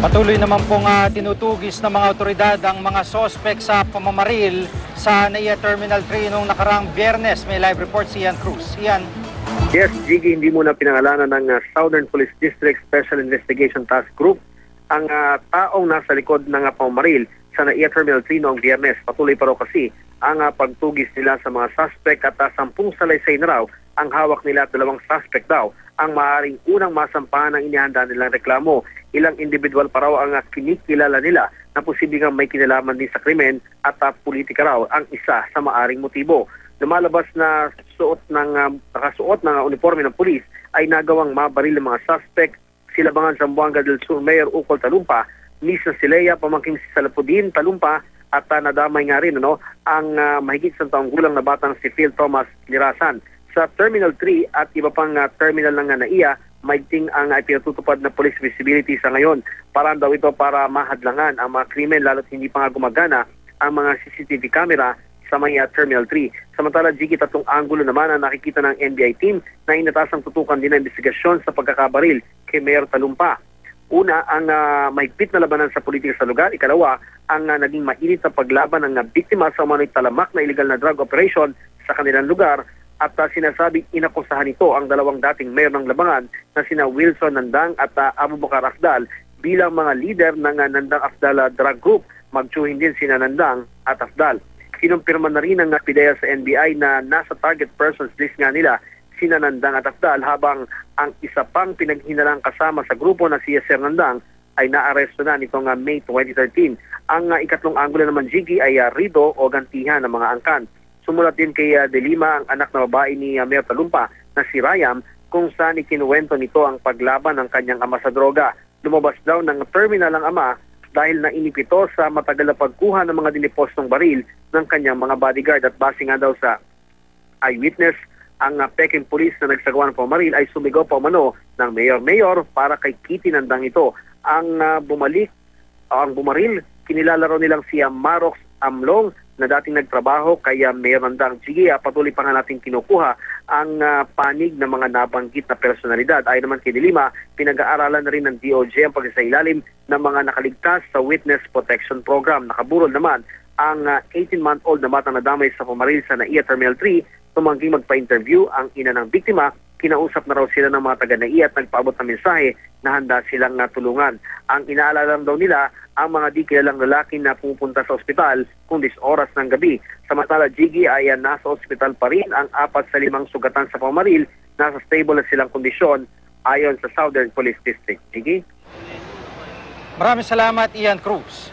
Patuloy naman pong tinutugis ng mga otoridad ang mga sospek sa pamamaril sa NAIA Terminal 3 noong nakaraang Biyernes. May live report si Ian Cruz. Ian. Yes, Jiggy, hindi muna pinangalanan ng Southern Police District Special Investigation Task Group ang taong nasa likod ng pamamaril sa NAIA Terminal 3 noong Biyernes. Patuloy pa raw kasi ang pagtugis nila sa mga suspect at 10 salaysay na raw ang hawak nila at 2 suspect daw ang maaaring unang masampahan ng inihanda nilang reklamo. Ilang individual pa raw ang kinikilala nila na posibleng may kinalaman din sa krimen at politika raw ang isa sa maaaring motibo. Lumalabas na nakasuot ng uniforme ng pulis ay nagawang mabaril ng mga suspect. Silabangan Zamboanga del Sur Mayor Ukol Talumpa, Miss Silea, pamangking si Salapudin Talumpa at nadamay nga rin ang mahigit sa taong gulang na batang si Phil Thomas Lirasan. Sa Terminal 3 at iba pang terminal ng NAIA, maigting ang pinatutupad na police visibility sa ngayon. Parang daw ito para mahadlangan ang mga krimen lalo't hindi pa nga gumagana ang mga CCTV camera sa may Terminal 3. Samantala, Jiggy, 3 anggulo naman ang nakikita ng NBI team na inatasang tutukan din ng investigasyon sa pagkakabaril kay Mayor Talumpa. Una, ang mahigpit na labanan sa politika sa lugar. Ikalawa, ang naging mainit na paglaban ng biktima sa umano'y talamak na illegal na drug operation sa kanilang lugar. At sinasabing inakusahan nito ang 2 dating mayor ng Labangan na sina Wilson Nandang at Abubakar Afdal bilang mga leader ng Nandang Afdal Drug Group. Magtsuhin din sina Nandang at Afdal. Kinumpirma na rin ng PIDEA sa NBI na nasa target persons list nga nila sina Nandang at Afdal, habang ang isa pang pinaghinalang kasama sa grupo na si Sir Nandang ay naaresto na nitong May 2013. Ang ikatlong anggulo naman, Jiggy, ay rido o gantihan ng mga angkan. Sumulat din kay De Lima, ang anak na babae ni Mayor Talumpa na si Rayam, kung saan ikinuwento nito ang paglaban ng kanyang ama sa droga. Lumabas daw ng terminal ang ama dahil nainip ito sa matagal na pagkuha ng mga dinipostong baril ng kanyang mga bodyguard. At base nga daw sa eyewitness, ang Peking Police na nagsagawa ng pamaril ay sumigaw pa umano ng mayor para kay Kitty Nandang ito. Ang bumaril, kinilala raw nilang si Marox Amlong na dating nagtrabaho kay Mayor Nandang. Sige, patuloy pa nga natin kinukuha ang panig ng mga nabanggit na personalidad. Ayon naman kay De Lima, pinag-aaralan na rin ng DOJ ang pagsailalim ng mga nakaligtas sa Witness Protection Program. Nakaburol naman ang 18-month-old na batang nadamay sa pumaril sa NAIA Terminal 3. Tumangging magpa-interview ang ina ng biktima. Kinausap na raw sila ng mga taga-NAIA at nagpaabot ng mensahe na handa silang tulungan. Ang inaalala daw nila ang mga di kilalang lalaki na pumupunta sa ospital kung 10 oras ng gabi. Samantala, Jiggy, ay nasa ospital pa rin ang 4 sa 5 sugatan sa pamaril. Nasa stable na silang kondisyon ayon sa Southern Police District. Jiggy? Maraming salamat, Ian Cruz.